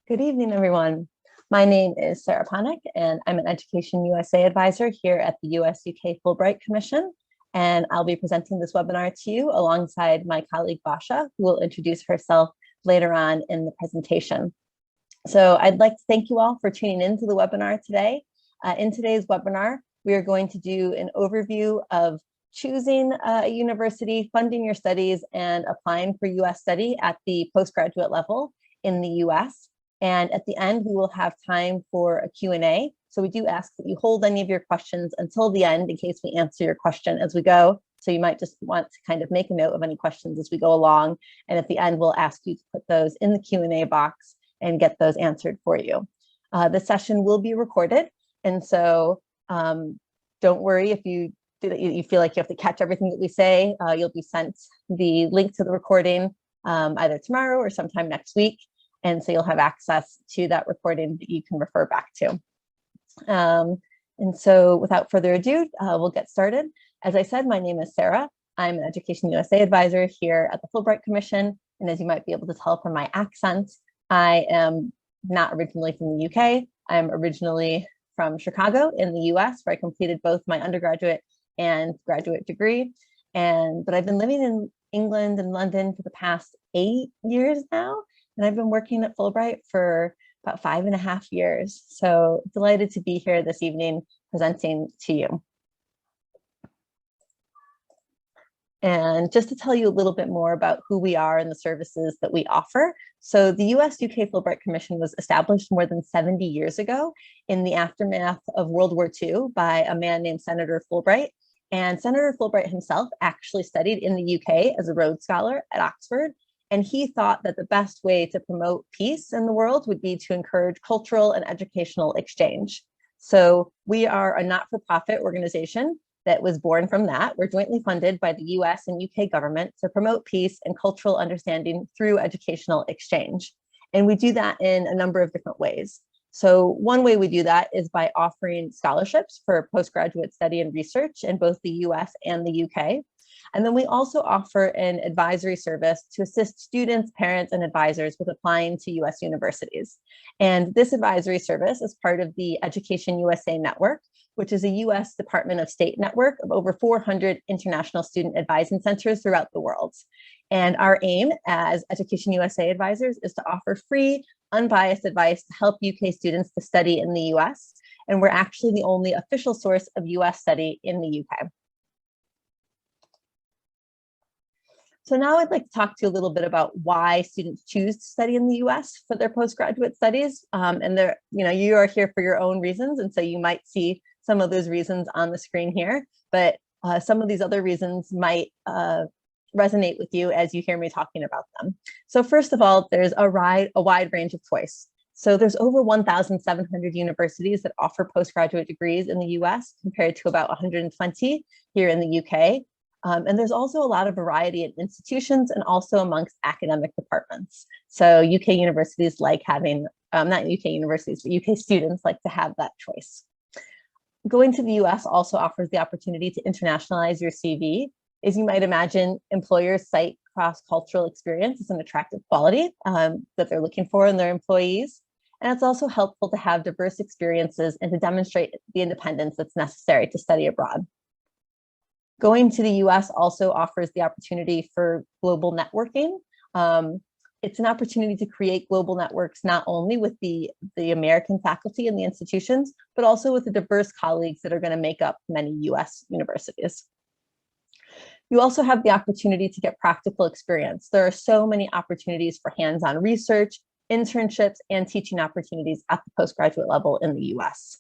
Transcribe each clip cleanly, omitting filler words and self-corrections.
Good evening, everyone. My name is Sarah Panik, and I'm an Education USA advisor here at the US-UK Fulbright Commission. And I'll be presenting this webinar to you alongside my colleague Basha, who will introduce herself later on in the presentation. So I'd like to thank you all for tuning into the webinar today. In today's webinar, we are going to do an overview of choosing a university, funding your studies, and applying for US study at the postgraduate level in the US. And at the end, we will have time for a Q&A. So we do ask that you hold any of your questions until the end in case we answer your question as we go. So you might just want to kind of make a note of any questions as we go along. And at the end, we'll ask you to put those in the Q&A box and get those answered for you. The session will be recorded. And so don't worry if you feel like you have to catch everything that we say. You'll be sent the link to the recording either tomorrow or sometime next week. And so you'll have access to that recording that you can refer back to. And so without further ado, we'll get started. As I said, my name is Sarah. I'm an Education USA advisor here at the Fulbright Commission. And as you might be able to tell from my accent, I am not originally from the UK. I'm originally from Chicago in the US, where I completed both my undergraduate and graduate degree. But I've been living in England and London for the past 8 years now. And I've been working at Fulbright for about 5.5 years. So delighted to be here this evening presenting to you. And just to tell you a little bit more about who we are and the services that we offer. So the US-UK Fulbright Commission was established more than 70 years ago in the aftermath of World War II by a man named Senator Fulbright. And Senator Fulbright himself actually studied in the UK as a Rhodes Scholar at Oxford. And he thought that the best way to promote peace in the world would be to encourage cultural and educational exchange. So we are a not-for-profit organization that was born from that. We're jointly funded by the US and UK government to promote peace and cultural understanding through educational exchange. And we do that in a number of different ways. So one way we do that is by offering scholarships for postgraduate study and research in both the US and the UK. And then we also offer an advisory service to assist students, parents, and advisors with applying to US universities. And this advisory service is part of the Education USA network, which is a US Department of State network of over 400 international student advising centers throughout the world. And our aim as Education USA advisors is to offer free, unbiased advice to help UK students to study in the US. And we're actually the only official source of US study in the UK. So now I'd like to talk to you a little bit about why students choose to study in the US for their postgraduate studies. And you are here for your own reasons. And so you might see some of those reasons on the screen here, but some of these other reasons might resonate with you as you hear me talking about them. So first of all, there's a wide range of choice. So there's over 1,700 universities that offer postgraduate degrees in the US compared to about 120 here in the UK. And there's also a lot of variety in institutions and also amongst academic departments. So UK universities like having, not UK universities, but UK students like to have that choice. Going to the US also offers the opportunity to internationalize your CV. As you might imagine, employers cite cross-cultural experience as an attractive quality that they're looking for in their employees. And it's also helpful to have diverse experiences and to demonstrate the independence that's necessary to study abroad. Going to the US also offers the opportunity for global networking. It's an opportunity to create global networks, not only with the American faculty and the institutions, but also with the diverse colleagues that are going to make up many US universities. You also have the opportunity to get practical experience. There are so many opportunities for hands-on research, internships, and teaching opportunities at the postgraduate level in the US.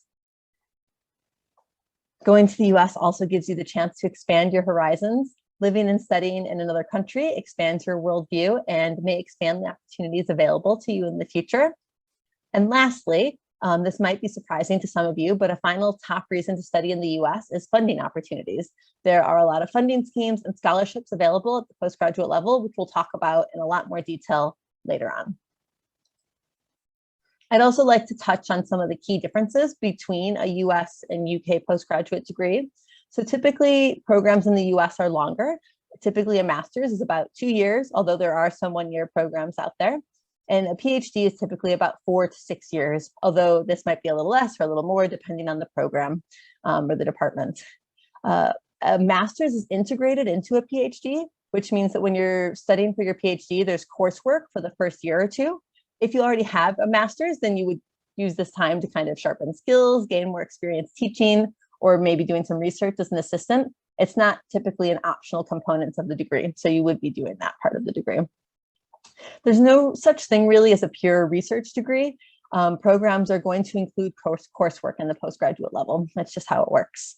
Going to the US also gives you the chance to expand your horizons. Living and studying in another country expands your worldview and may expand the opportunities available to you in the future. And lastly, this might be surprising to some of you, but a final top reason to study in the US is funding opportunities. There are a lot of funding schemes and scholarships available at the postgraduate level, which we'll talk about in a lot more detail later on. I'd also like to touch on some of the key differences between a US and UK postgraduate degree. So typically programs in the US are longer. Typically a master's is about 2 years, although there are some one-year programs out there. And a PhD is typically about 4 to 6 years, although this might be a little less or a little more depending on the program or the department. A master's is integrated into a PhD, which means that when you're studying for your PhD, there's coursework for the first year or two. If you already have a master's, then you would use this time to kind of sharpen skills, gain more experience teaching, or maybe doing some research as an assistant. It's not typically an optional component of the degree, so you would be doing that part of the degree. There's no such thing really as a pure research degree. Programs are going to include coursework in the postgraduate level. That's just how it works.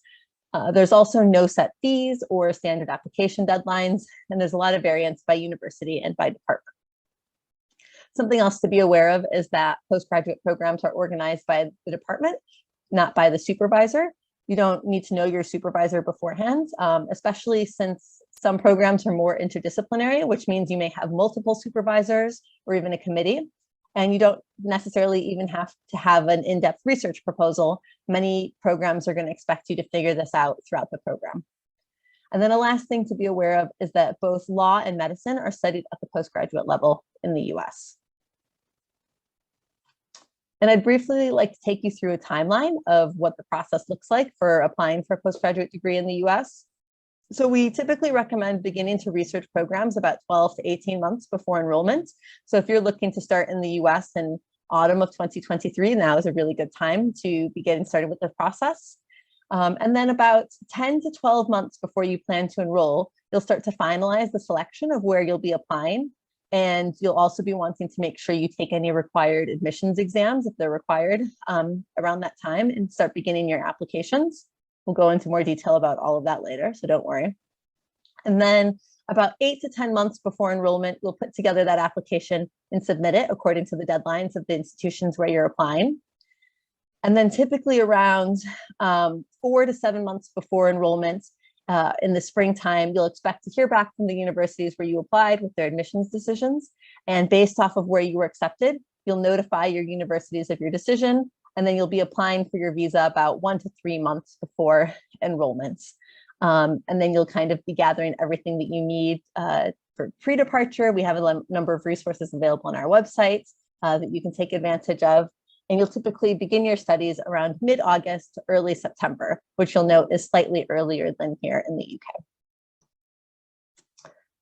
There's also no set fees or standard application deadlines, and there's a lot of variance by university and by department. Something else to be aware of is that postgraduate programs are organized by the department, not by the supervisor. You don't need to know your supervisor beforehand, especially since some programs are more interdisciplinary, which means you may have multiple supervisors or even a committee. And you don't necessarily even have to have an in-depth research proposal. Many programs are going to expect you to figure this out throughout the program. And then the last thing to be aware of is that both law and medicine are studied at the postgraduate level in the US. And I'd briefly like to take you through a timeline of what the process looks like for applying for a postgraduate degree in the US. So we typically recommend beginning to research programs about 12 to 18 months before enrollment. So if you're looking to start in the US in autumn of 2023, now is a really good time to be getting started with the process. And then about 10 to 12 months before you plan to enroll, you'll start to finalize the selection of where you'll be applying. And you'll also be wanting to make sure you take any required admissions exams if they're required around that time and start beginning your applications. We'll go into more detail about all of that later, so don't worry. And then about 8 to 10 months before enrollment, you'll put together that application and submit it according to the deadlines of the institutions where you're applying. And then typically around 4 to 7 months before enrollment, in the springtime, you'll expect to hear back from the universities where you applied with their admissions decisions. And based off of where you were accepted, you'll notify your universities of your decision, and then you'll be applying for your visa about 1 to 3 months before enrollment. And then you'll kind of be gathering everything that you need for pre-departure. We have a number of resources available on our website that you can take advantage of. And you'll typically begin your studies around mid-August to early September, which you'll note is slightly earlier than here in the UK.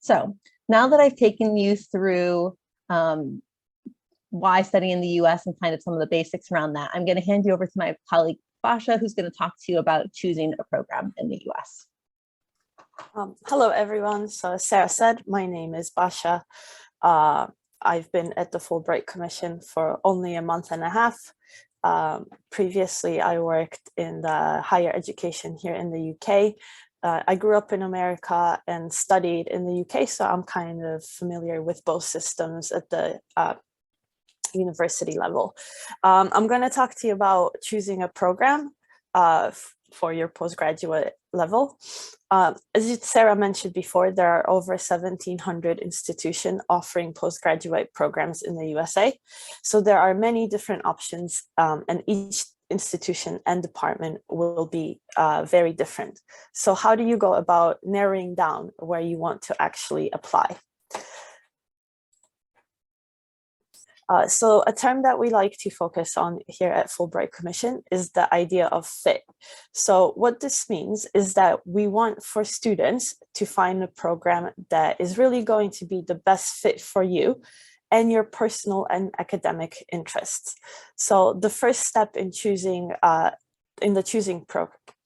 So now that I've taken you through why studying in the US and kind of some of the basics around that, I'm going to hand you over to my colleague, Basha, who's going to talk to you about choosing a program in the US. Hello, everyone. So as Sarah said, my name is Basha. I've been at the Fulbright Commission for only a month and a half. Previously, I worked in the higher education here in the UK. I grew up in America and studied in the UK, so I'm kind of familiar with both systems at the university level. I'm going to talk to you about choosing a program for your postgraduate level. As Sarah mentioned before, there are over 1,700 institutions offering postgraduate programs in the USA. So there are many different options, and each institution and department will be very different. So how do you go about narrowing down where you want to actually apply? So a term that we like to focus on here at Fulbright Commission is the idea of fit. So what this means is that we want for students to find a program that is really going to be the best fit for you and your personal and academic interests. So the first step in choosing, in the choosing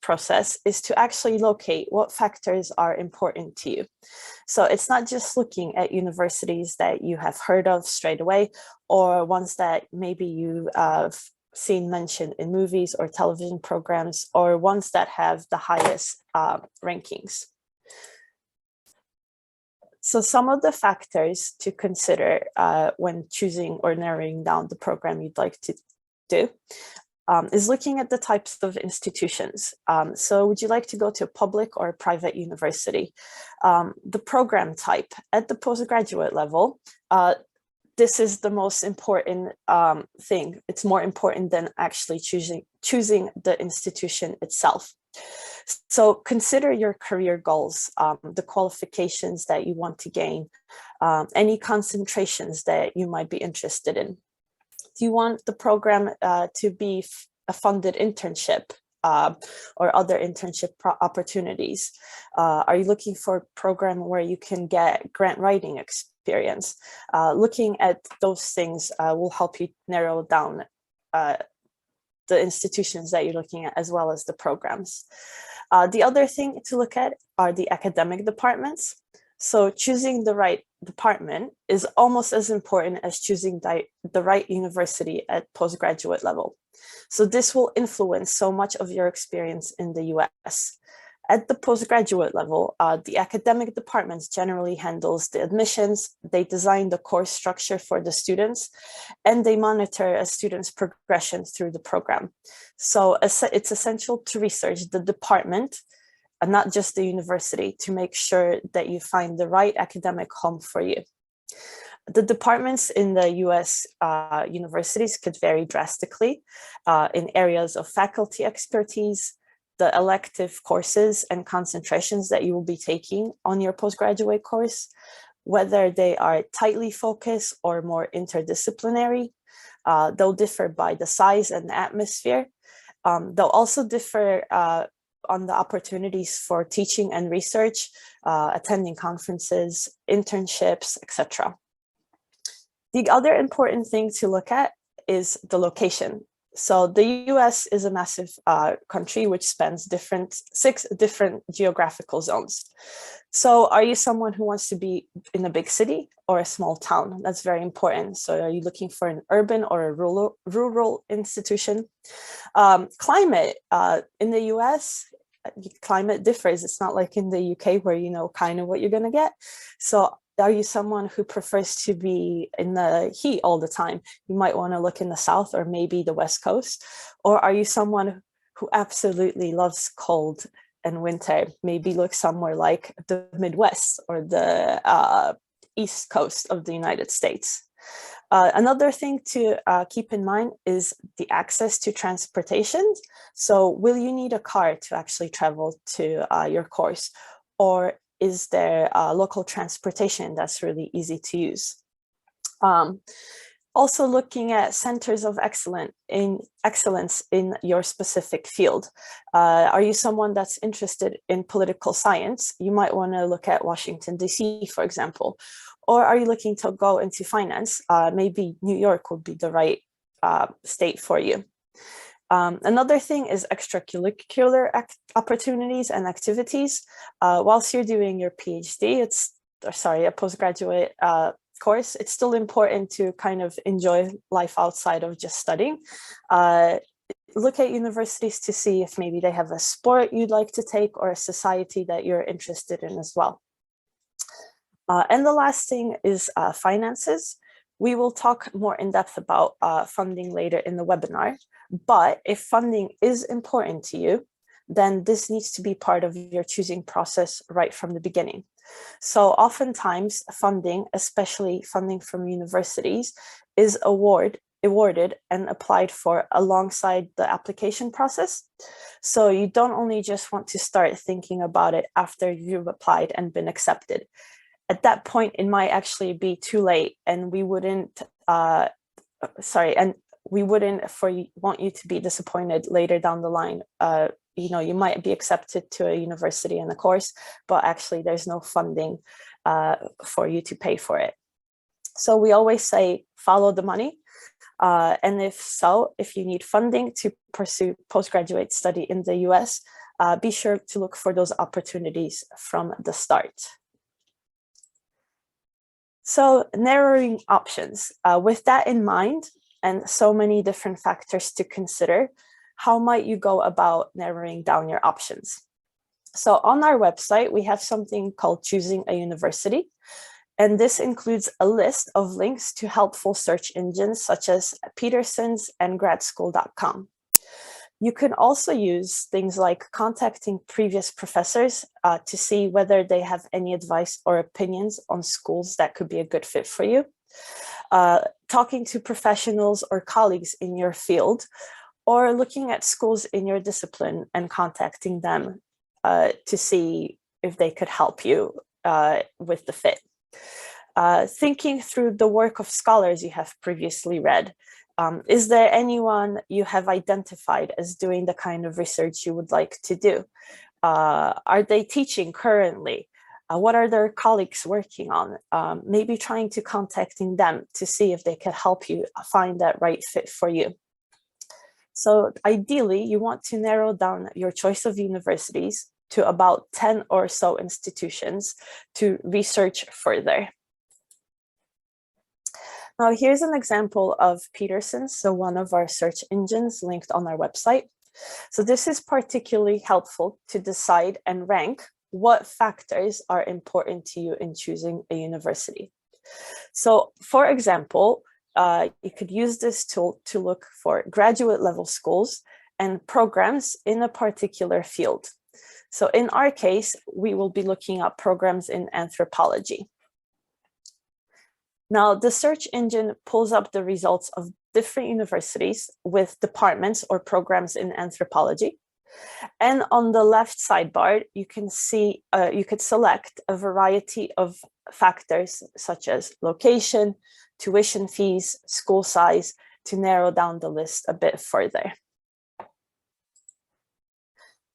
process is to actually locate what factors are important to you. So it's not just looking at universities that you have heard of straight away, or ones that maybe you have seen mentioned in movies or television programs, or ones that have the highest rankings. So some of the factors to consider when choosing or narrowing down the program you'd like to do is looking at the types of institutions. So would you like to go to a public or a private university? The program type at the postgraduate level, this is the most important thing. It's more important than actually choosing the institution itself. So consider your career goals, the qualifications that you want to gain, any concentrations that you might be interested in. Do you want the program to be a funded internship or other internship opportunities? Are you looking for a program where you can get grant writing experience? Looking at those things will help you narrow down the institutions that you're looking at, as well as the programs. The other thing to look at are the academic departments. So choosing the right department is almost as important as choosing the right university at postgraduate level. So this will influence so much of your experience in the US. At the postgraduate level, the academic departments generally handles the admissions, they design the course structure for the students, and they monitor a student's progression through the program. So it's essential to research the department and not just the university to make sure that you find the right academic home for you. The departments in the US universities could vary drastically in areas of faculty expertise, the elective courses and concentrations that you will be taking on your postgraduate course, whether they are tightly focused or more interdisciplinary. They'll differ by the size and the atmosphere. They'll also differ on the opportunities for teaching and research, attending conferences, internships, etc. The other important thing to look at is the location. So the US is a massive country which spans 6 different geographical zones. So are you someone who wants to be in a big city or a small town? That's very important. So are you looking for an urban or a rural institution? Climate in the US, climate differs. It's not like in the UK where you know kind of what you're going to get. So are you someone who prefers to be in the heat all the time? You might want to look in the South or maybe the West Coast. Or are you someone who absolutely loves cold and winter? Maybe look somewhere like the Midwest or the East Coast of the United States. Another thing to keep in mind is the access to transportation. So will you need a car to actually travel to your course? Or is there local transportation that's really easy to use? Also looking at centers of excellence in your specific field. Are you someone that's interested in political science? You might want to look at Washington, D.C., for example. Or are you looking to go into finance? Maybe New York would be the right state for you. Another thing is extracurricular opportunities and activities. Whilst you're doing your PhD, a postgraduate course, it's still important to kind of enjoy life outside of just studying. Look at universities to see if maybe they have a sport you'd like to take or a society that you're interested in as well. And the last thing is finances. We will talk more in depth about funding later in the webinar, but if funding is important to you, then this needs to be part of your choosing process right from the beginning. So oftentimes funding, especially funding from universities, is awarded and applied for alongside the application process. So you don't only just want to start thinking about it after you've applied and been accepted. At that point, it might actually be too late, and we wouldn't want you to be disappointed later down the line. You might be accepted to a university and a course, but actually there's no funding for you to pay for it. So we always say, follow the money. And if you need funding to pursue postgraduate study in the US, be sure to look for those opportunities from the start. So narrowing options. With that in mind, and so many different factors to consider, how might you go about narrowing down your options? So on our website, we have something called Choosing a University. And this includes a list of links to helpful search engines such as Peterson's and gradschool.com. You can also use things like contacting previous professors to see whether they have any advice or opinions on schools that could be a good fit for you. Talking to professionals or colleagues in your field, or looking at schools in your discipline and contacting them to see if they could help you with the fit. Thinking through the work of scholars you have previously read. Is there anyone you have identified as doing the kind of research you would like to do? Are they teaching currently? What are their colleagues working on? Maybe trying to contacting them to see if they can help you find that right fit for you. So ideally, you want to narrow down your choice of universities to about 10 or so institutions to research further. Now, here's an example of Peterson, so one of our search engines linked on our website. So this is particularly helpful to decide and rank what factors are important to you in choosing a university. So, for example, you could use this tool to look for graduate level schools and programs in a particular field. So in our case, we will be looking at programs in anthropology. Now, the search engine pulls up the results of different universities with departments or programs in anthropology. And on the left sidebar, you can see, you could select a variety of factors such as location, tuition fees, school size, to narrow down the list a bit further.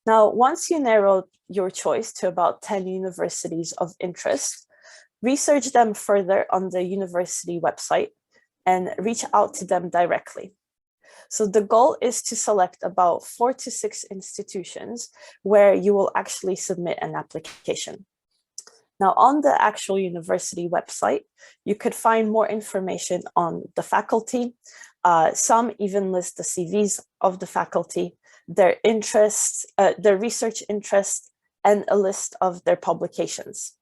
Now, once you narrow your choice to about 10 universities of interest, research them further on the university website and reach out to them directly. So the goal is to select about 4 to 6 institutions where you will actually submit an application. Now, on the actual university website, you could find more information on the faculty. Some even list the CVs of the faculty, their interests, their research interests, and a list of their publications.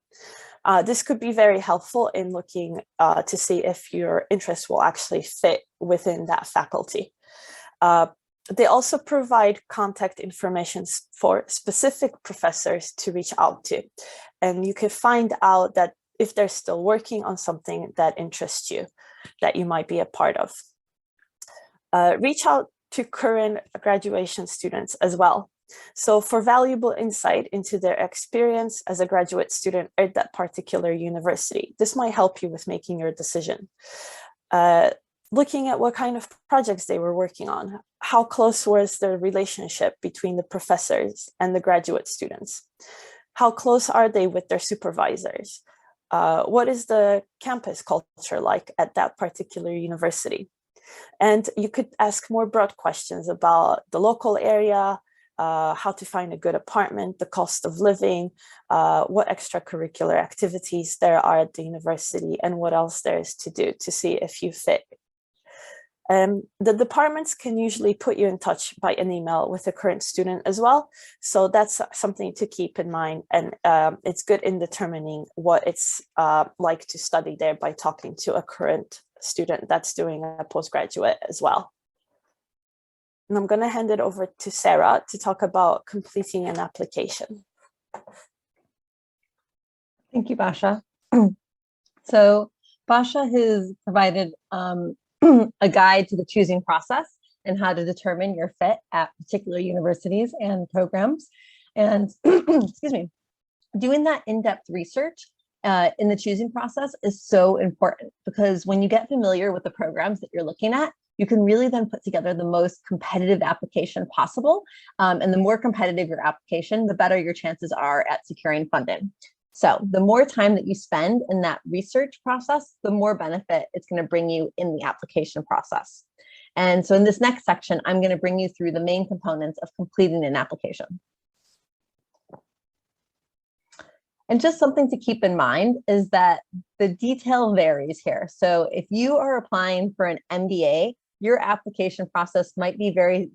This could be very helpful in looking to see if your interests will actually fit within that faculty. They also provide contact information for specific professors to reach out to. And you can find out that if they're still working on something that interests you, that you might be a part of. Reach out to current graduation students as well. So for valuable insight into their experience as a graduate student at that particular university, this might help you with making your decision. Looking at what kind of projects they were working on, how close was the relationship between the professors and the graduate students? How close are they with their supervisors? What is the campus culture like at that particular university? And you could ask more broad questions about the local area, how to find a good apartment, the cost of living, what extracurricular activities there are at the university, and what else there is to do to see if you fit. The departments can usually put you in touch by an email with a current student as well. So that's something to keep in mind. And it's good in determining what it's like to study there by talking to a current student that's doing a postgraduate as well. And I'm going to hand it over to Sarah to talk about completing an application. Thank you, Basha. So Basha has provided a guide to the choosing process and how to determine your fit at particular universities and programs. And excuse me, doing that in-depth research in the choosing process is so important, because when you get familiar with the programs that you're looking at, you can really then put together the most competitive application possible. And the more competitive your application, the better your chances are at securing funding. So the more time that you spend in that research process, the more benefit it's going to bring you in the application process. And so in this next section, I'm going to bring you through the main components of completing an application. And just something to keep in mind is that the detail varies here. So if you are applying for an MBA, your application process might be very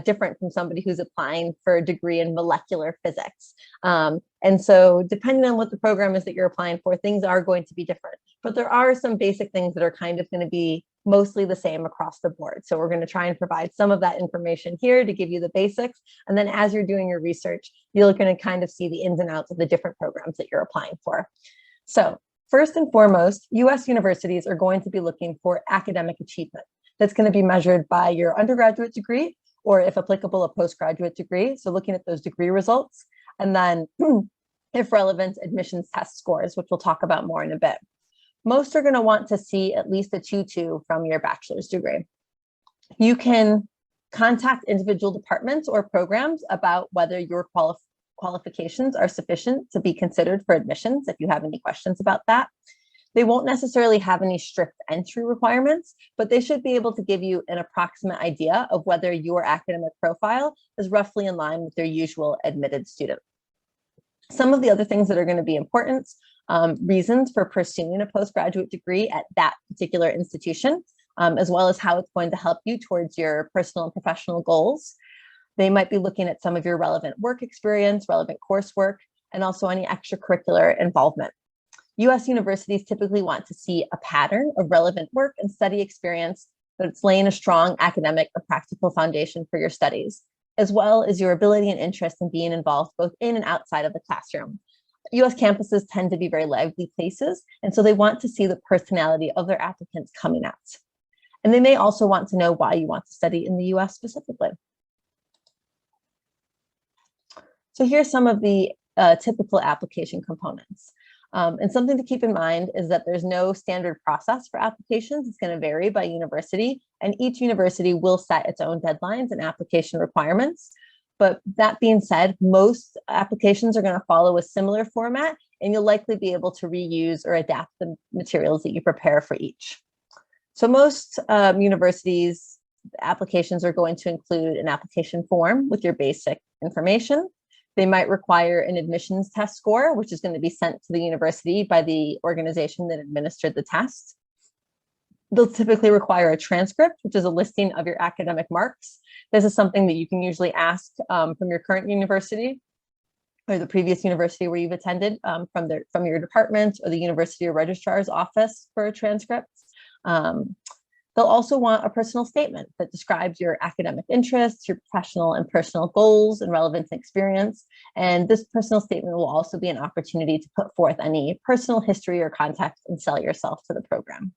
different from somebody who's applying for a degree in molecular physics. And so depending on what the program is that you're applying for, things are going to be different. But there are some basic things that are kind of going to be mostly the same across the board. So we're going to try and provide some of that information here to give you the basics. And then as you're doing your research, you're going to kind of see the ins and outs of the different programs that you're applying for. So first and foremost, US universities are going to be looking for academic achievement. That's going to be measured by your undergraduate degree, or if applicable, a postgraduate degree. So looking at those degree results, and then if relevant, admissions test scores, which we'll talk about more in a bit. Most are going to want to see at least a 2.2 from your bachelor's degree. You can contact individual departments or programs about whether your qualifications are sufficient to be considered for admissions if you have any questions about that. They won't necessarily have any strict entry requirements, but they should be able to give you an approximate idea of whether your academic profile is roughly in line with their usual admitted student. Some of the other things that are going to be important, reasons for pursuing a postgraduate degree at that particular institution, as well as how it's going to help you towards your personal and professional goals. They might be looking at some of your relevant work experience, relevant coursework, and also any extracurricular involvement. US universities typically want to see a pattern of relevant work and study experience that's laying a strong academic or practical foundation for your studies, as well as your ability and interest in being involved both in and outside of the classroom. US campuses tend to be very lively places, and so they want to see the personality of their applicants coming out. And they may also want to know why you want to study in the US specifically. So here's some of the typical application components. And something to keep in mind is that there's no standard process for applications. It's going to vary by university, and each university will set its own deadlines and application requirements. But that being said, most applications are going to follow a similar format, and you'll likely be able to reuse or adapt the materials that you prepare for each. So most universities' applications are going to include an application form with your basic information. They might require an admissions test score, which is going to be sent to the university by the organization that administered the test. They'll typically require a transcript, which is a listing of your academic marks. This is something that you can usually ask from your current university or the previous university where you've attended, from your department or the university or registrar's office for a transcript. They'll also want a personal statement that describes your academic interests, your professional and personal goals and relevance and experience. And this personal statement will also be an opportunity to put forth any personal history or context and sell yourself to the program.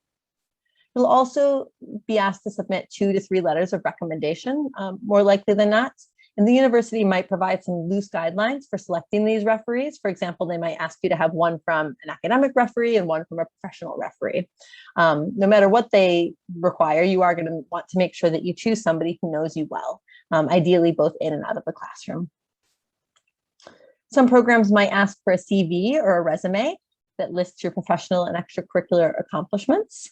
You'll also be asked to submit 2 to 3 letters of recommendation, more likely than not. And the university might provide some loose guidelines for selecting these referees. For example, they might ask you to have one from an academic referee and one from a professional referee. No matter what they require, you are going to want to make sure that you choose somebody who knows you well, ideally both in and out of the classroom. Some programs might ask for a CV or a resume that lists your professional and extracurricular accomplishments.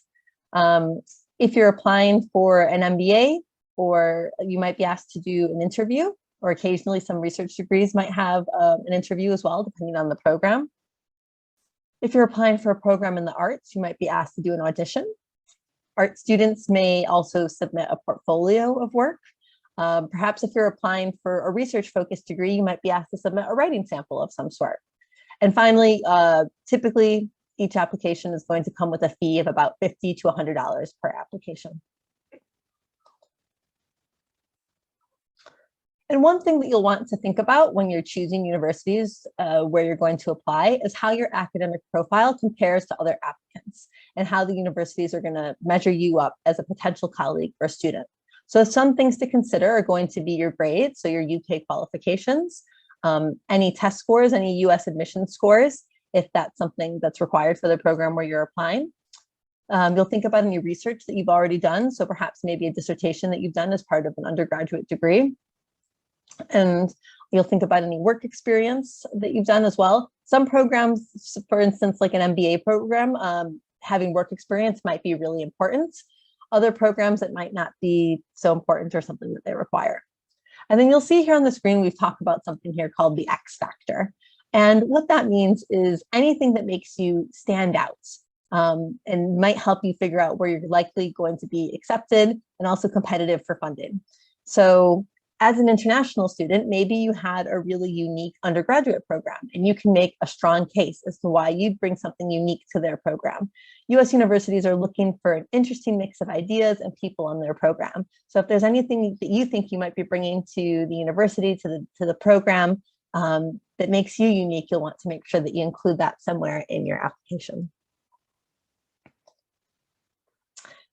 If you're applying for an MBA, or you might be asked to do an interview, or occasionally some research degrees might have an interview as well, depending on the program. If you're applying for a program in the arts, you might be asked to do an audition. Art students may also submit a portfolio of work. Perhaps if you're applying for a research-focused degree, you might be asked to submit a writing sample of some sort. And finally, typically, each application is going to come with a fee of about $50 to $100 per application. And one thing that you'll want to think about when you're choosing universities where you're going to apply is how your academic profile compares to other applicants and how the universities are going to measure you up as a potential colleague or student. So some things to consider are going to be your grades, so your UK qualifications, any test scores, any US admission scores, if that's something that's required for the program where you're applying. You'll think about any research that you've already done, so perhaps maybe a dissertation that you've done as part of an undergraduate degree. And you'll think about any work experience that you've done as well. Some programs, for instance, like an MBA program, having work experience might be really important. Other programs, it might not be so important or something that they require. And then you'll see here on the screen, we've talked about something here called the X factor. And what that means is anything that makes you stand out and might help you figure out where you're likely going to be accepted and also competitive for funding. So as an international student, maybe you had a really unique undergraduate program and you can make a strong case as to why you'd bring something unique to their program. US universities are looking for an interesting mix of ideas and people on their program. So if there's anything that you think you might be bringing to the university, to the program that makes you unique, you'll want to make sure that you include that somewhere in your application.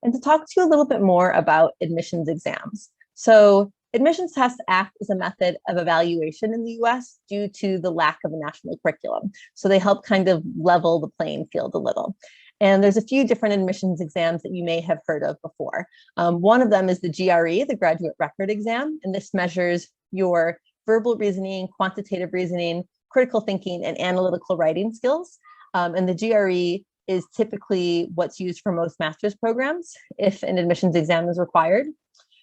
and to talk to you a little bit more about admissions exams. So admissions tests act as a method of evaluation in the US due to the lack of a national curriculum. So they help kind of level the playing field a little. And there's a few different admissions exams that you may have heard of before. One of them is the GRE, the Graduate Record Exam, and this measures your verbal reasoning, quantitative reasoning, critical thinking, and analytical writing skills. And the GRE is typically what's used for most master's programs if an admissions exam is required.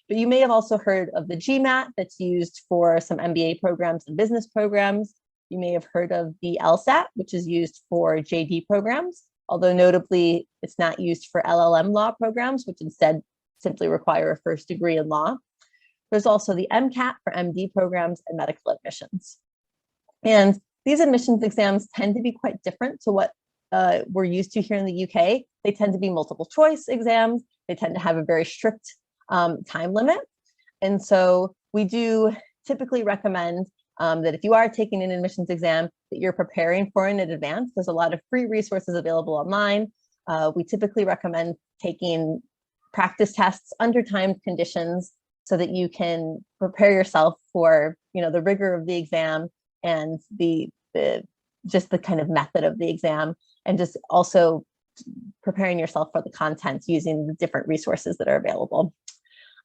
But you may have also heard of the GMAT that's used for some MBA programs and business programs. You may have heard of the LSAT, which is used for JD programs, although notably it's not used for LLM law programs, which instead simply require a first degree in law. There's also the MCAT for MD programs and medical admissions. And these admissions exams tend to be quite different to what we're used to here in the UK. They tend to be multiple choice exams. They tend to have a very strict time limit. And so we do typically recommend that if you are taking an admissions exam, that you're preparing for it in advance. There's a lot of free resources available online. We typically recommend taking practice tests under timed conditions so that you can prepare yourself for, the rigor of the exam and just the kind of method of the exam, and just also preparing yourself for the content using the different resources that are available.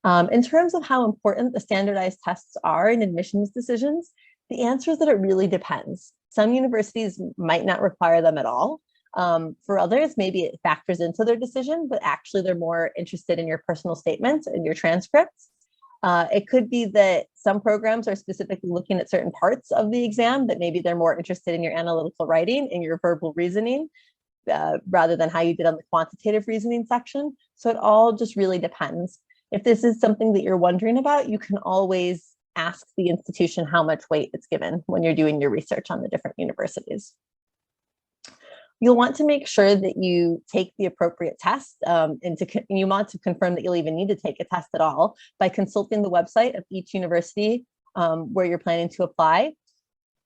In terms of how important the standardized tests are in admissions decisions, the answer is that it really depends. Some universities might not require them at all. For others, maybe it factors into their decision, but actually they're more interested in your personal statements and your transcripts. It could be that some programs are specifically looking at certain parts of the exam, that maybe they're more interested in your analytical writing and your verbal reasoning rather than how you did on the quantitative reasoning section. So it all just really depends. If this is something that you're wondering about, you can always ask the institution how much weight it's given when you're doing your research on the different universities. You'll want to make sure that you take the appropriate test, and you want to confirm that you'll even need to take a test at all by consulting the website of each university where you're planning to apply.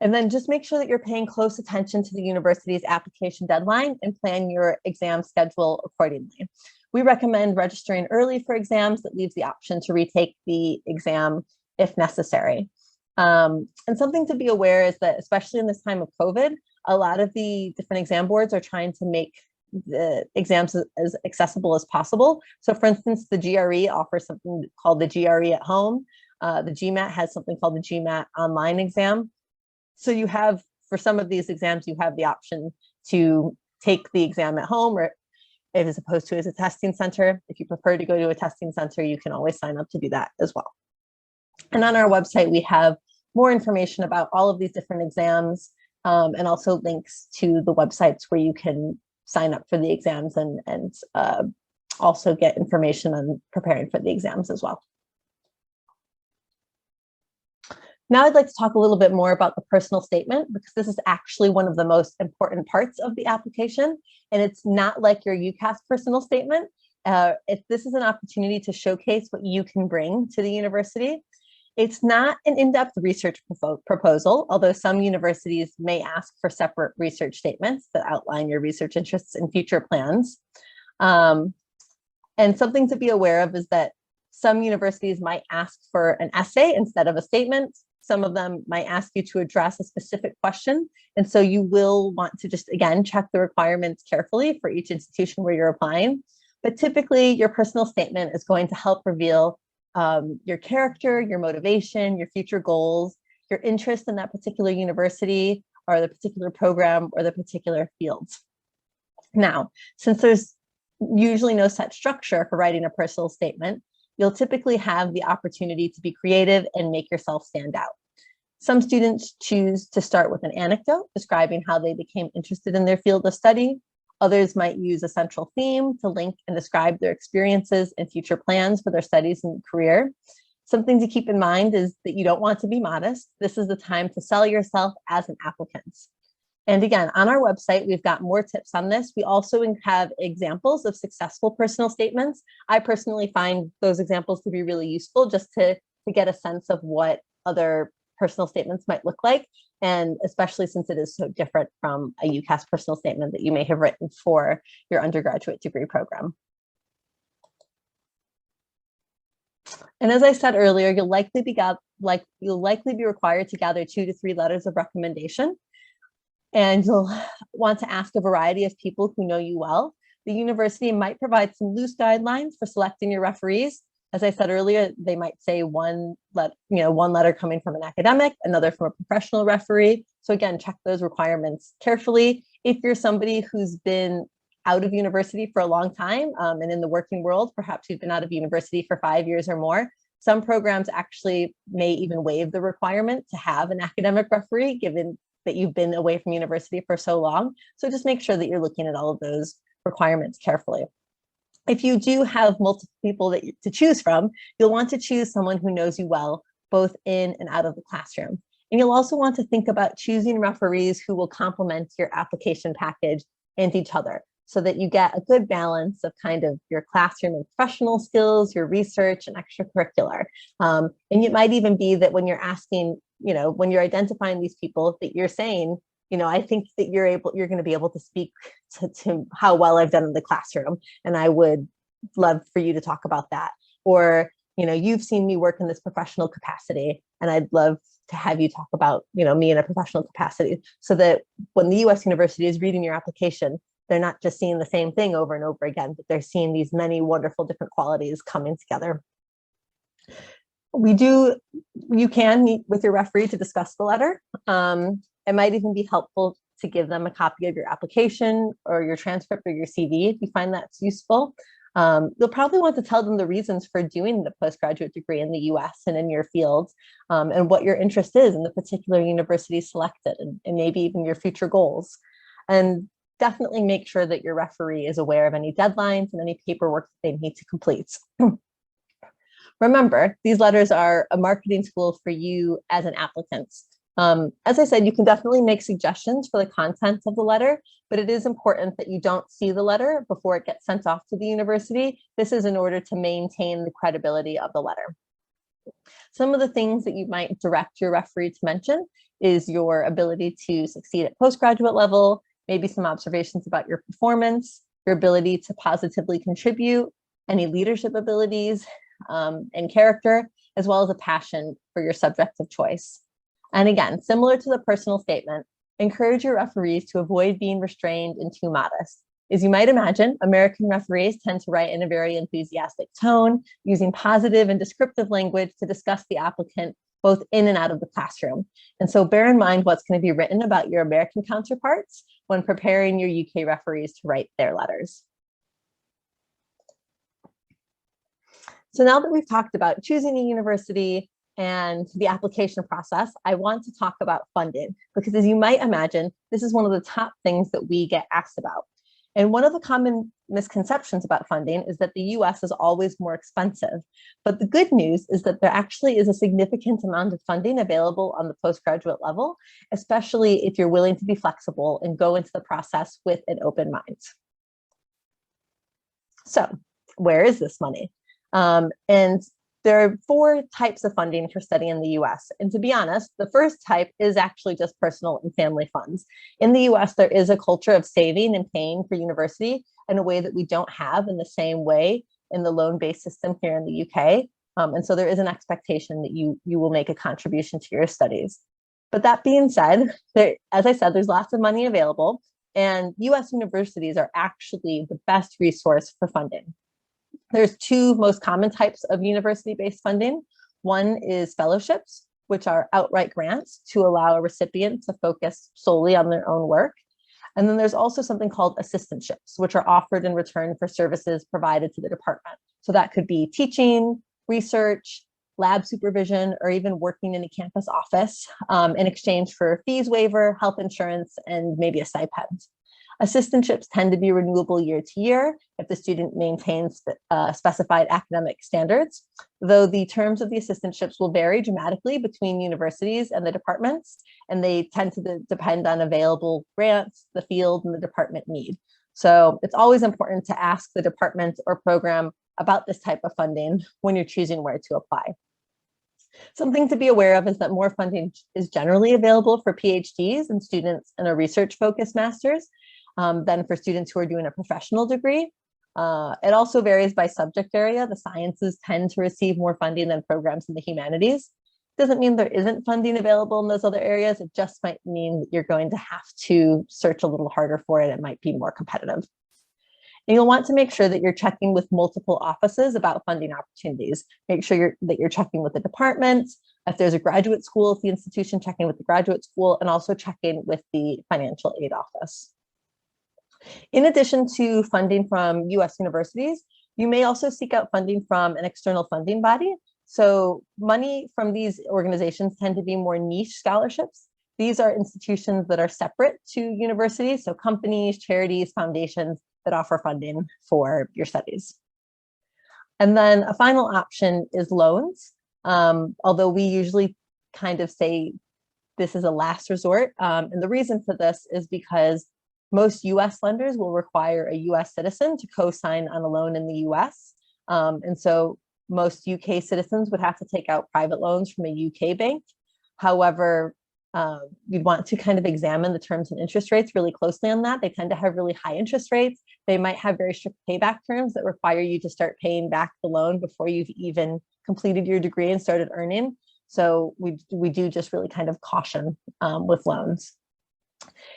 And then just make sure that you're paying close attention to the university's application deadline and plan your exam schedule accordingly. We recommend registering early for exams. That leaves the option to retake the exam if necessary. And something to be aware is that, especially in this time of COVID, a lot of the different exam boards are trying to make the exams as accessible as possible. So for instance, the GRE offers something called the GRE at home. The GMAT has something called the GMAT online exam. So you have, for some of these exams, you have the option to take the exam at home, or as opposed to as a testing center. If you prefer to go to a testing center, you can always sign up to do that as well. And on our website, we have more information about all of these different exams, and also links to the websites where you can sign up for the exams and also get information on preparing for the exams as well. Now I'd like to talk a little bit more about the personal statement, because this is actually one of the most important parts of the application, and it's not like your UCAS personal statement. This is an opportunity to showcase what you can bring to the university. It's not an in-depth research proposal, although some universities may ask for separate research statements that outline your research interests and future plans. And something to be aware of is that some universities might ask for an essay instead of a statement. Some of them might ask you to address a specific question. And so you will want to just, again, check the requirements carefully for each institution where you're applying. But typically, your personal statement is going to help reveal your character, your motivation, your future goals, your interest in that particular university or the particular program or the particular fields. Now, since there's usually no set structure for writing a personal statement, you'll typically have the opportunity to be creative and make yourself stand out. Some students choose to start with an anecdote describing how they became interested in their field of study. Others might use a central theme to link and describe their experiences and future plans for their studies and career. Something to keep in mind is that you don't want to be modest. This is the time to sell yourself as an applicant. And again, on our website, we've got more tips on this. We also have examples of successful personal statements. I personally find those examples to be really useful just to get a sense of what other personal statements might look like, and especially since it is so different from a UCAS personal statement that you may have written for your undergraduate degree program. And as I said earlier, you'll likely be required to gather 2 to 3 letters of recommendation, and you'll want to ask a variety of people who know you well. The university might provide some loose guidelines for selecting your referees. As I said earlier, they might say one letter coming from an academic, another from a professional referee. So again, check those requirements carefully. If you're somebody who's been out of university for a long time and in the working world, perhaps you've been out of university for 5 years or more, some programs actually may even waive the requirement to have an academic referee, given that you've been away from university for so long. So just make sure that you're looking at all of those requirements carefully. If you do have multiple people to choose from, you'll want to choose someone who knows you well, both in and out of the classroom. And you'll also want to think about choosing referees who will complement your application package and each other, so that you get a good balance of kind of your classroom and professional skills, your research and extracurricular. And it might even be that when you're asking, when you're identifying these people, that you're saying, I think that you're going to be able to speak to how well I've done in the classroom. And I would love for you to talk about that. Or, you've seen me work in this professional capacity, and I'd love to have you talk about, me in a professional capacity, so that when the US university is reading your application, they're not just seeing the same thing over and over again, but they're seeing these many wonderful different qualities coming together. You can meet with your referee to discuss the letter. It might even be helpful to give them a copy of your application or your transcript or your CV if you find that's useful. You'll probably want to tell them the reasons for doing the postgraduate degree in the US and in your field, and what your interest is in the particular university selected, and maybe even your future goals. And definitely make sure that your referee is aware of any deadlines and any paperwork that they need to complete. Remember, these letters are a marketing tool for you as an applicant. As I said, you can definitely make suggestions for the content of the letter, but it is important that you don't see the letter before it gets sent off to the university. This is in order to maintain the credibility of the letter. Some of the things that you might direct your referee to mention is your ability to succeed at postgraduate level, maybe some observations about your performance, your ability to positively contribute, any leadership abilities and character, as well as a passion for your subject of choice. And again, similar to the personal statement, encourage your referees to avoid being restrained and too modest. As you might imagine, American referees tend to write in a very enthusiastic tone, using positive and descriptive language to discuss the applicant both in and out of the classroom. And so bear in mind what's going to be written about your American counterparts when preparing your UK referees to write their letters. So now that we've talked about choosing a university and the application process, I want to talk about funding, because as you might imagine, this is one of the top things that we get asked about. And one of the common misconceptions about funding is that the US is always more expensive. But the good news is that there actually is a significant amount of funding available on the postgraduate level, especially if you're willing to be flexible and go into the process with an open mind. So where is this money? And there are 4 types of funding for studying in the US. And to be honest, the first type is actually just personal and family funds. In the US, there is a culture of saving and paying for university in a way that we don't have in the same way in the loan-based system here in the UK. And so there is an expectation that you will make a contribution to your studies. But that being said, as I said, there's lots of money available, and US universities are actually the best resource for funding. There's 2 most common types of university-based funding. One is fellowships, which are outright grants to allow a recipient to focus solely on their own work. And then there's also something called assistantships, which are offered in return for services provided to the department. So that could be teaching, research, lab supervision, or even working in a campus office in exchange for fees waiver, health insurance, and maybe a stipend. Assistantships tend to be renewable year to year if the student maintains specified academic standards, though the terms of the assistantships will vary dramatically between universities and the departments, and they tend to depend on available grants, the field, and the department need. So it's always important to ask the department or program about this type of funding when you're choosing where to apply. Something to be aware of is that more funding is generally available for PhDs and students in a research-focused master's than for students who are doing a professional degree. It also varies by subject area. The sciences tend to receive more funding than programs in the humanities. Doesn't mean there isn't funding available in those other areas. It just might mean that you're going to have to search a little harder for it. It might be more competitive. And you'll want to make sure that you're checking with multiple offices about funding opportunities. Make sure that you're checking with the department. If there's a graduate school at the institution, checking with the graduate school, and also checking with the financial aid office. In addition to funding from US universities, you may also seek out funding from an external funding body. So money from these organizations tend to be more niche scholarships. These are institutions that are separate to universities, so companies, charities, foundations that offer funding for your studies. And then a final option is loans, although we usually kind of say this is a last resort. And the reason for this is because most US lenders will require a US citizen to co-sign on a loan in the US. And so most UK citizens would have to take out private loans from a UK bank. However, you'd want to kind of examine the terms and interest rates really closely on that. They tend to have really high interest rates. They might have very strict payback terms that require you to start paying back the loan before you've even completed your degree and started earning. So we do just really kind of caution with loans.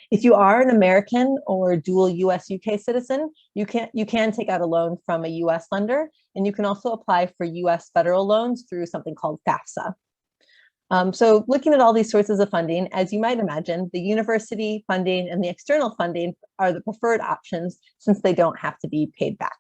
If you are an American or dual US-UK citizen, you can take out a loan from a US lender, and you can also apply for US federal loans through something called FAFSA. So looking at all these sources of funding, as you might imagine, the university funding and the external funding are the preferred options since they don't have to be paid back.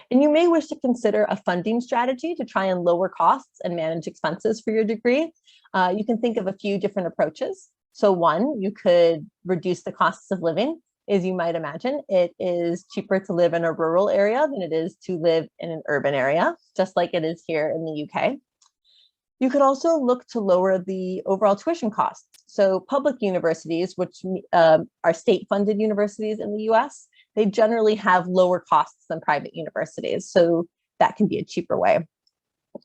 And you may wish to consider a funding strategy to try and lower costs and manage expenses for your degree. You can think of a few different approaches. So one, you could reduce the costs of living. As you might imagine, it is cheaper to live in a rural area than it is to live in an urban area, just like it is here in the UK. You could also look to lower the overall tuition costs. So public universities, which are state-funded universities in the US, they generally have lower costs than private universities. So that can be a cheaper way.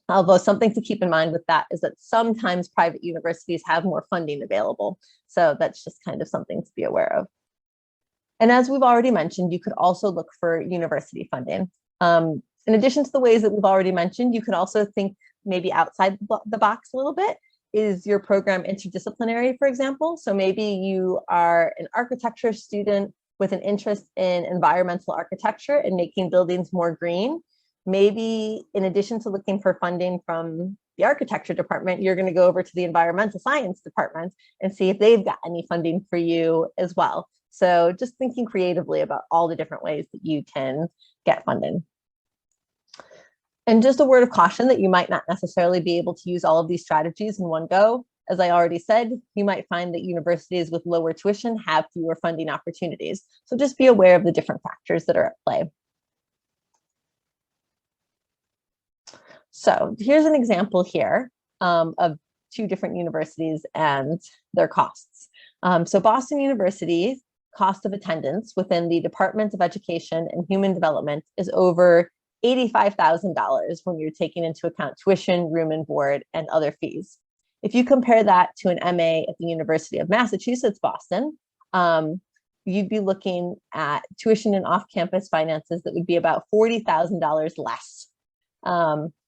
Although something to keep in mind with that is that sometimes private universities have more funding available. So that's just kind of something to be aware of. And as we've already mentioned, you could also look for university funding. In addition to the ways that we've already mentioned, you can also think maybe outside the box a little bit. Is your program interdisciplinary, for example? So maybe you are an architecture student with an interest in environmental architecture and making buildings more green. Maybe in addition to looking for funding from the architecture department, you're going to go over to the environmental science department and see if they've got any funding for you as well. So just thinking creatively about all the different ways that you can get funding. And just a word of caution that you might not necessarily be able to use all of these strategies in one go. As I already said, you might find that universities with lower tuition have fewer funding opportunities. So just be aware of the different factors that are at play. So here's an example here of two different universities and their costs. So Boston University's cost of attendance within the Department of Education and Human Development is over $85,000 when you're taking into account tuition, room and board, and other fees. If you compare that to an MA at the University of Massachusetts, Boston, you'd be looking at tuition and off-campus finances that would be about $40,000 less.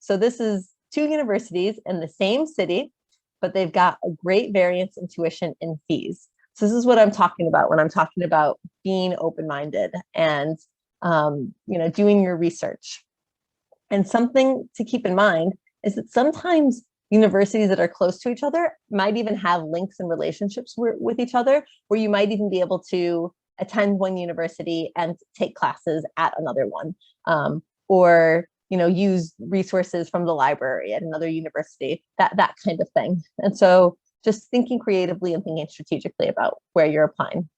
So this is two universities in the same city, but they've got a great variance in tuition and fees. So this is what I'm talking about when I'm talking about being open-minded and doing your research. And something to keep in mind is that sometimes universities that are close to each other might even have links and relationships with each other, where you might even be able to attend one university and take classes at another one, or use resources from the library at another university, that kind of thing. And so just thinking creatively and thinking strategically about where you're applying.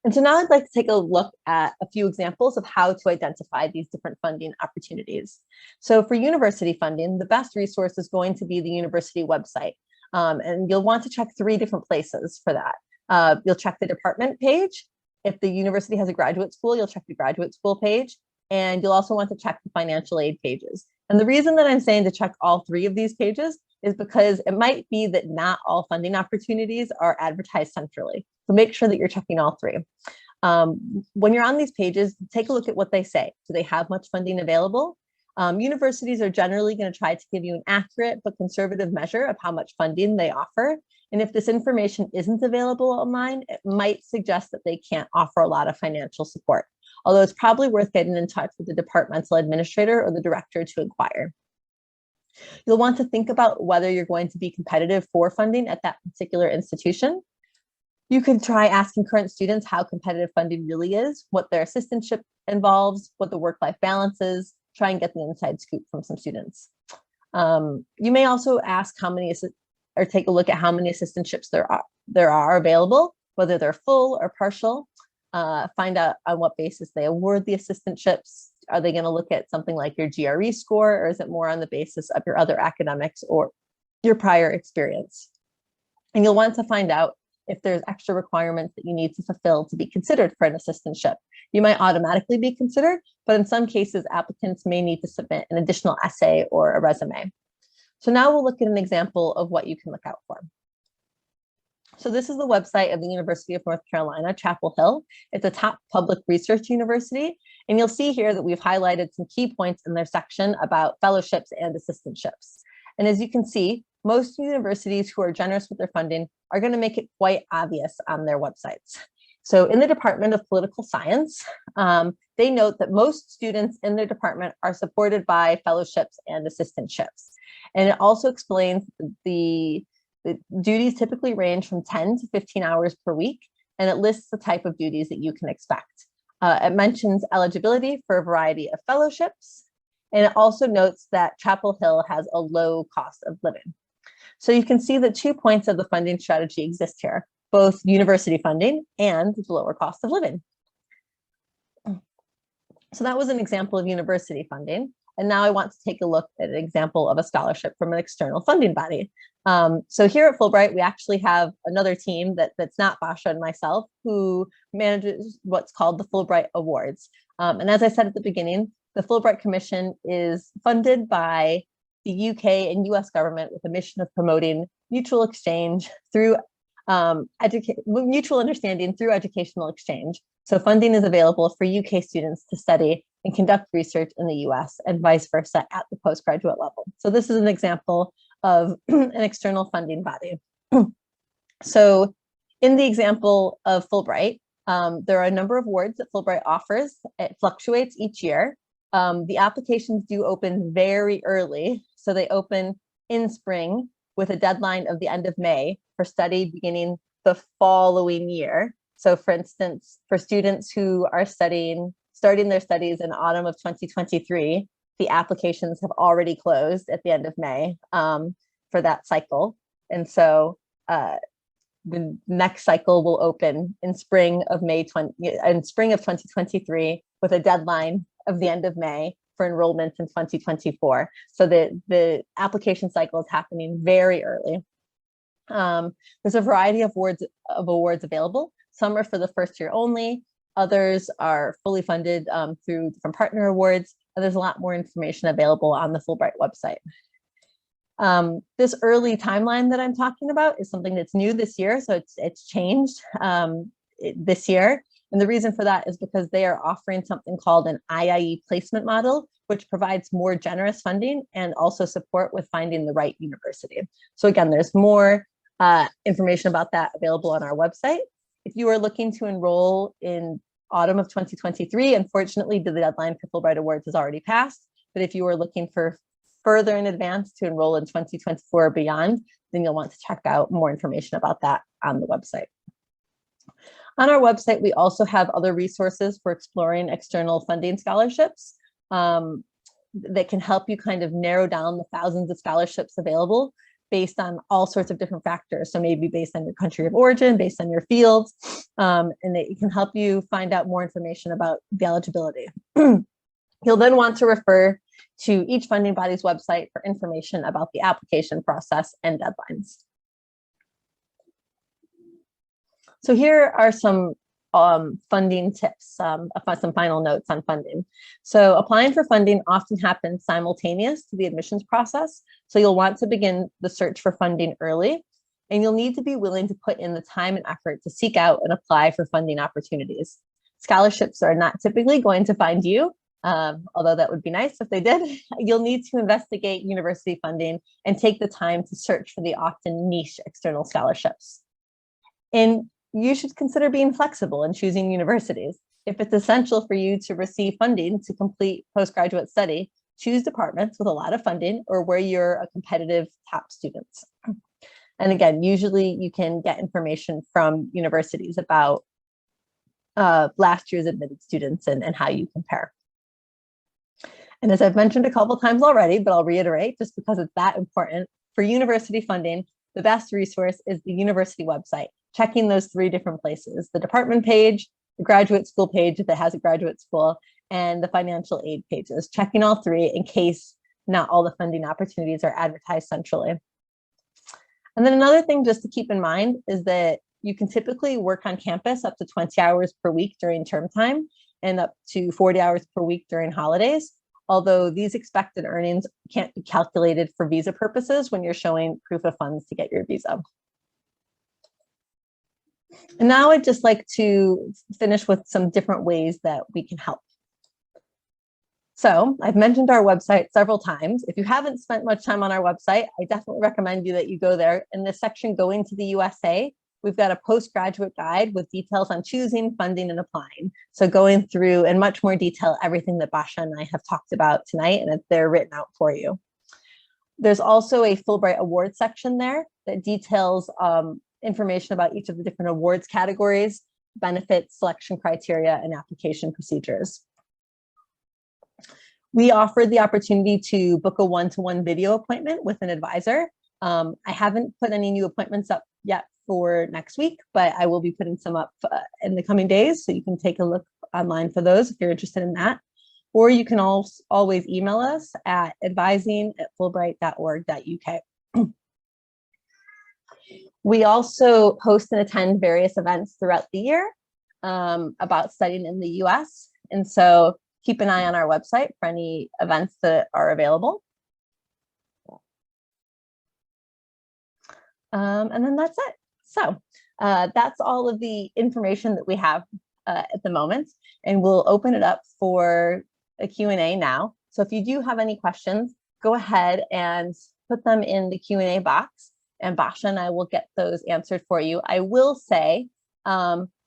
And so now I'd like to take a look at a few examples of how to identify these different funding opportunities. So for university funding, the best resource is going to be the university website. And you'll want to check 3 different places for that. You'll check the department page. If the university has a graduate school, you'll check the graduate school page. And you'll also want to check the financial aid pages. And the reason that I'm saying to check all 3 of these pages is because it might be that not all funding opportunities are advertised centrally. So make sure that you're checking all three. When you're on these pages, take a look at what they say. Do they have much funding available? Universities are generally going to try to give you an accurate but conservative measure of how much funding they offer. And if this information isn't available online, it might suggest that they can't offer a lot of financial support, although it's probably worth getting in touch with the departmental administrator or the director to inquire. You'll want to think about whether you're going to be competitive for funding at that particular institution. You can try asking current students how competitive funding really is, what their assistantship involves, what the work-life balance is, try and get the inside scoop from some students. You may also ask how many, or take a look at how many assistantships there are available, whether they're full or partial. Find out on what basis they award the assistantships. Are they going to look at something like your GRE score, or is it more on the basis of your other academics or your prior experience? And you'll want to find out if there's extra requirements that you need to fulfill to be considered for an assistantship. You might automatically be considered, but in some cases, applicants may need to submit an additional essay or a resume. So now we'll look at an example of what you can look out for. So this is the website of the University of North Carolina, Chapel Hill. It's a top public research university. And you'll see here that we've highlighted some key points in their section about fellowships and assistantships. And as you can see, most universities who are generous with their funding are going to make it quite obvious on their websites. So in the Department of Political Science, they note that most students in their department are supported by fellowships and assistantships. And it also explains the duties typically range from 10 to 15 hours per week, and it lists the type of duties that you can expect. It mentions eligibility for a variety of fellowships, and it also notes that Chapel Hill has a low cost of living. So you can see that 2 points of the funding strategy exist here, both university funding and the lower cost of living. So that was an example of university funding. And now I want to take a look at an example of a scholarship from an external funding body. So here at Fulbright, we actually have another team that's not Basha and myself, who manages what's called the Fulbright Awards. And as I said at the beginning, the Fulbright Commission is funded by the UK and US government with a mission of promoting mutual exchange through mutual understanding through educational exchange. So funding is available for UK students to study and conduct research in the US and vice versa at the postgraduate level. So this is an example of an external funding body. So in the example of Fulbright, there are a number of awards that Fulbright offers. It fluctuates each year. The applications do open very early. So they open in spring with a deadline of the end of May for study beginning the following year. So for instance, for students who are starting their studies in autumn of 2023, the applications have already closed at the end of May for that cycle. And so the next cycle will open in spring of 2023 with a deadline of the end of May for enrollment in 2024. So the application cycle is happening very early. There's a variety of awards available. Some are for the first year only. Others are fully funded through different partner awards. And there's a lot more information available on the Fulbright website. This early timeline that I'm talking about is something that's new this year. So it's changed this year. And the reason for that is because they are offering something called an IIE placement model, which provides more generous funding and also support with finding the right university. So again, there's more information about that available on our website. If you are looking to enroll in autumn of 2023, unfortunately, the deadline for Fulbright Awards has already passed. But if you are looking for further in advance to enroll in 2024 or beyond, then you'll want to check out more information about that on the website. On our website, we also have other resources for exploring external funding scholarships that can help you kind of narrow down the thousands of scholarships available based on all sorts of different factors. So maybe based on your country of origin, based on your fields, and it can help you find out more information about the eligibility. You'll then want to refer to each funding body's website for information about the application process and deadlines. So here are some funding tips, some final notes on funding. So applying for funding often happens simultaneous to the admissions process. So you'll want to begin the search for funding early, and you'll need to be willing to put in the time and effort to seek out and apply for funding opportunities. Scholarships are not typically going to find you, although that would be nice if they did. You'll need to investigate university funding and take the time to search for the often niche external scholarships. And you should consider being flexible in choosing universities. If it's essential for you to receive funding to complete postgraduate study, choose departments with a lot of funding or where you're a competitive top student. And again, usually you can get information from universities about last year's admitted students and how you compare. And as I've mentioned a couple times already, but I'll reiterate just because it's that important, for university funding, the best resource is the university website, checking those 3 different places: the department page, the graduate school page if it has a graduate school, and the financial aid pages, checking all 3 in case not all the funding opportunities are advertised centrally. And then another thing just to keep in mind is that you can typically work on campus up to 20 hours per week during term time and up to 40 hours per week during holidays, although these expected earnings can't be calculated for visa purposes when you're showing proof of funds to get your visa. And now I'd just like to finish with some different ways that we can help. So I've mentioned our website several times. If you haven't spent much time on our website, I definitely recommend you that you go there. In this section, Going to the USA, we've got a postgraduate guide with details on choosing, funding, and applying. So going through in much more detail everything that Basha and I have talked about tonight, and they're written out for you. There's also a Fulbright Awards section there that details information about each of the different awards categories, benefits, selection criteria, and application procedures. We offered the opportunity to book a one-to-one video appointment with an advisor. I haven't put any new appointments up yet for next week, but I will be putting some up in the coming days, so you can take a look online for those if you're interested in that. Or you can always email us at advising@fulbright.org.uk. We also host and attend various events throughout the year about studying in the US. And so keep an eye on our website for any events that are available. And then that's it. So that's all of the information that we have at the moment, and we'll open it up for a Q&A now. So if you do have any questions, go ahead and put them in the Q&A box, and Basha and I will get those answered for you. I will say,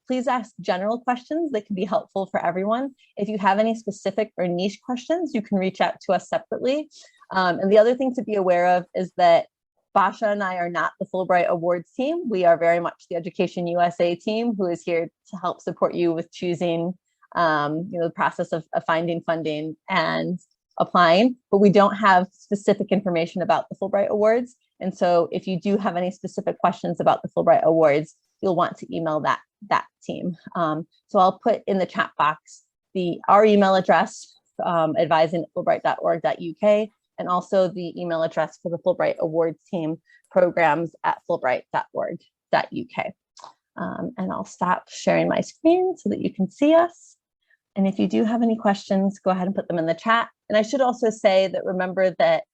please ask general questions that can be helpful for everyone. If you have any specific or niche questions, you can reach out to us separately. And the other thing to be aware of is that Basha and I are not the Fulbright Awards team. We are very much the Education USA team, who is here to help support you with choosing the process of finding funding and applying, but we don't have specific information about the Fulbright Awards. And so if you do have any specific questions about the Fulbright Awards, you'll want to email that team. So I'll put in the chat box our email address, advising@fulbright.org.uk, and also the email address for the Fulbright Awards team, programs@fulbright.org.uk. And I'll stop sharing my screen so that you can see us. And if you do have any questions, go ahead and put them in the chat. And I should also say that remember that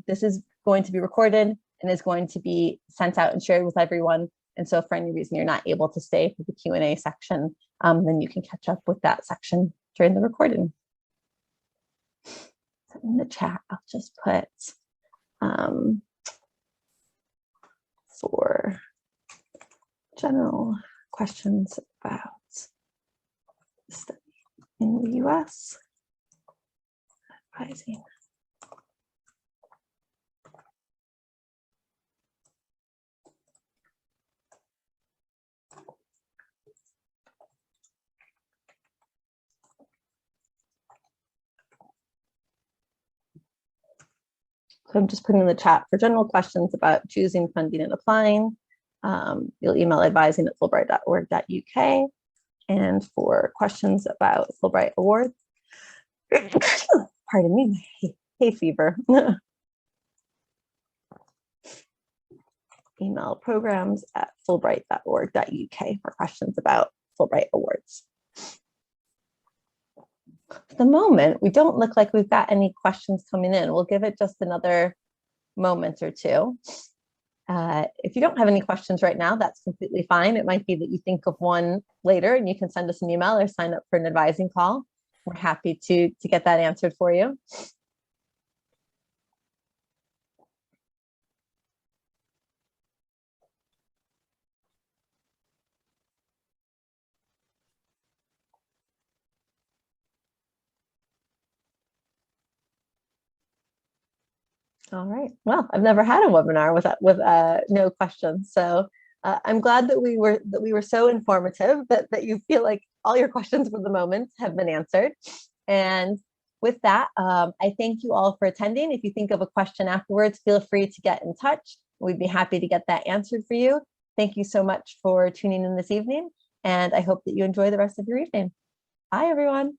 this is going to be recorded and is going to be sent out and shared with everyone. And so if for any reason you're not able to stay for the Q&A section, then you can catch up with that section during the recording. So in the chat, I'll just put for general questions about study in the US, advising. So I'm just putting in the chat for general questions about choosing, funding, and applying. You'll email advising@fulbright.org.uk. And for questions about Fulbright Awards, pardon me, hay fever. Email programs@fulbright.org.uk for questions about Fulbright Awards. At the moment, we don't look like we've got any questions coming in. We'll give it just another moment or two. If you don't have any questions right now, that's completely fine. It might be that you think of one later and you can send us an email or sign up for an advising call. We're happy to get that answered for you. All right. Well, I've never had a webinar with no questions, so I'm glad that we were so informative that you feel like all your questions for the moment have been answered. And with that, I thank you all for attending. If you think of a question afterwards, feel free to get in touch. We'd be happy to get that answered for you. Thank you so much for tuning in this evening, and I hope that you enjoy the rest of your evening. Bye, everyone.